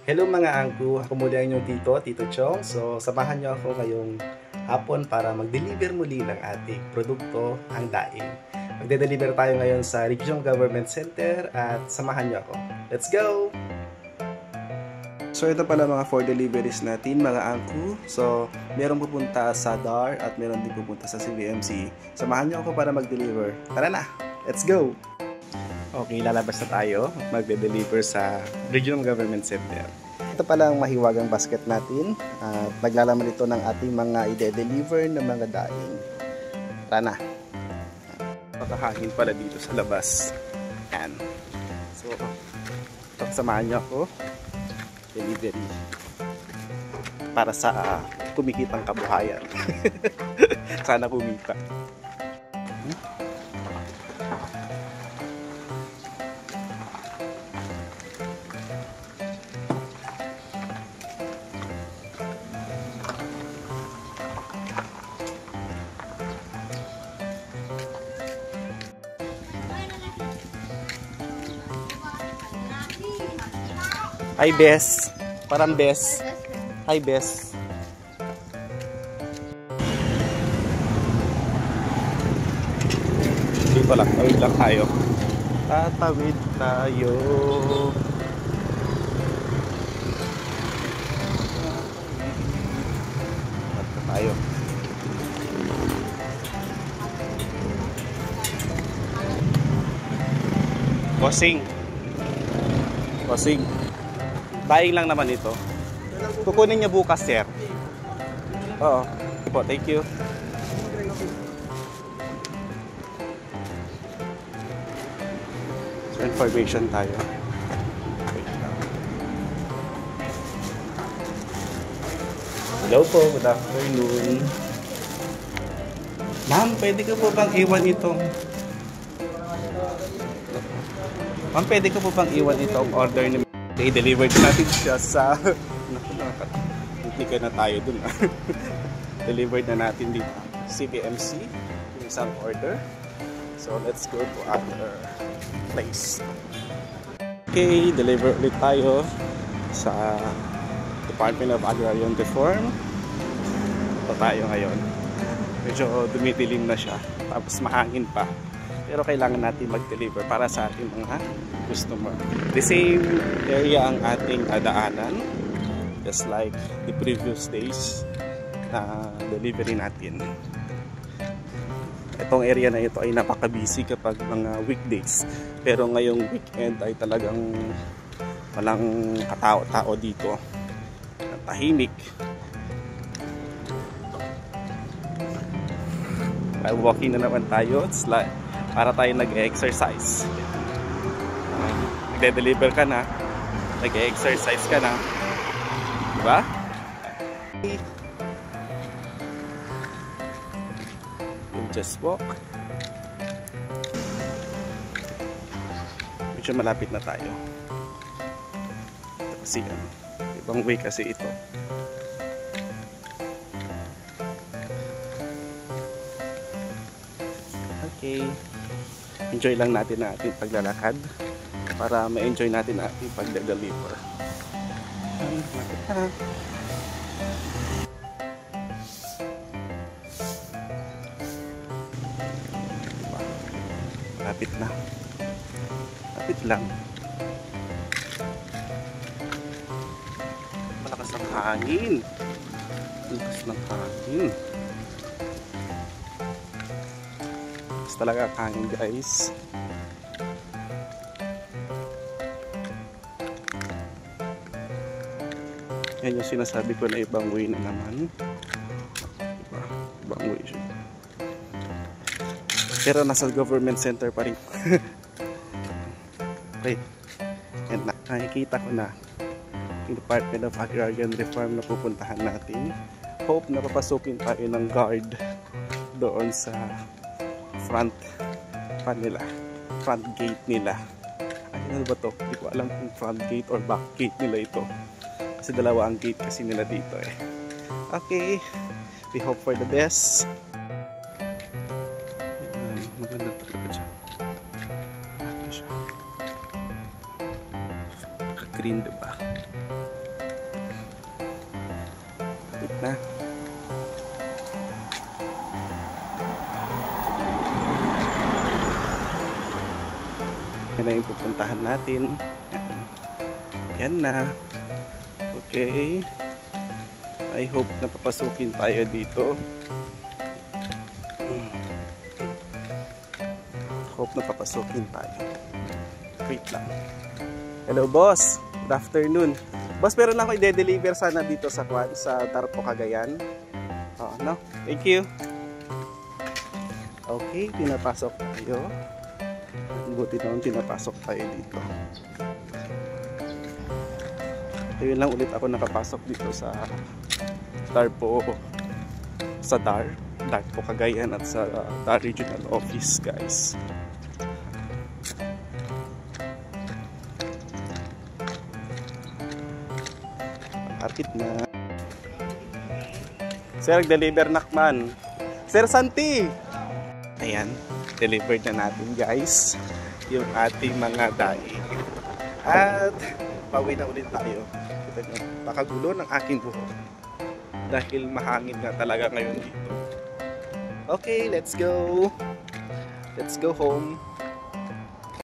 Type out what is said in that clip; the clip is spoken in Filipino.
Hello mga angku, ako muli ang inyong Tito Chong. So, samahan niyo ako ngayong hapon para mag-deliver muli ng ating produkto, ang daing. Magde-deliver tayo ngayon sa Regional Government Center at samahan niyo ako. Let's go! So, ito pala mga 4 deliveries natin mga angku. So, merong pupunta sa DAR at meron din pupunta sa CVMC. Samahan niyo ako para mag-deliver. Tara na! Let's go! Okay, lalabas na tayo. Magde-deliver sa Regional Government Center. Ito pala ang mahiwagang basket natin. At naglalaman ito ng ating mga ide-deliver na mga daing. Tara na. Pakahangin pala dito sa labas. Yan. So, samahan niyo ako. Delivery. Para sa kumikitang kabuhayan. Sana kumita. Hi, Bes. Parang Bes. Hi, Bes. Dito lang. Tawid lang tayo. Tatawid tayo. Tatawid tayo. Bossing. Bossing. Daing lang naman ito. Kukunin niya bukas, sir. Oo. Po, thank you. So, information tayo. Hello po, good afternoon. Ma'am, pwede ko po bang iwan itong... Ma'am, pwede ko po bang iwan itong order ni... I-deliver natin siya sa nakatikikan na tayo dun. Delivered na natin dito CVMC yung isang order. So let's go to other place. Okay, deliver ulit tayo sa Department of Agrarian Reform. Ito tayo ngayon. Medyo dumidilim na siya, tapos mahangin pa. Pero kailangan natin mag-deliver para sa ating mga customer. The same area ang ating daanan, just like the previous days na delivery natin. Itong area na ito ay napaka-busy kapag mga weekdays. Pero ngayong weekend ay talagang walang katao-tao dito. Tahimik. Walking na naman tayo. It's like para tayo nag-exercise. Nagde-deliver ka na, nag-exercise ka na. Diba? We'll just walk. Medyo malapit na tayo. Kasi ibang way kasi ito. Okay. Enjoy lang natin ang ating paglalakad para ma-enjoy natin ang ating pagde-deliver. Lapit na. Lapit lang. Malakas ang hangin. Malakas ng hangin. Talaga hangin, guys. Yan yung sinasabi ko na ibang way na naman. Diba? Ibang way siya. Pero nasa government center pa rin. Okay. Yan na. Nakikita ko na yung Department of Agrarian Reform na pupuntahan natin. Hope na papasukin tayo ng guard doon sa front gate nila. Ano ba to? Hindi ko alam kung front gate or back gate nila ito. Kasi dalawa ang gate kasi nila dito eh. Okay. We hope for the best. Maganda talaga dyan. Green, diba? na. Yan na yung pupuntahan natin. Yan na. Okay. I hope na papasukin tayo dito. Hope na papasukin tayo. Wait lang. Hello boss. Good afternoon. Boss, meron lang ako i-deliver sana dito sa Tarpo, Cagayan. Oh, no? Thank you. Okay, pinapasok tayo. Buti naman pinapasok tayo dito. Ayun lang ulit ako nakapasok dito sa Tarpo, sa Tarpo, Cagayan at sa Dar Regional Office, guys. Market na. Sir, deliver nakman. Sir Santi! Ayan, delivered na natin, guys, yung ating mga daing. At pauwi na ulit tayo. Kita nyo, pakagulo ng aking buhok dahil mahangin nga talaga ngayon dito. Okay, let's go home.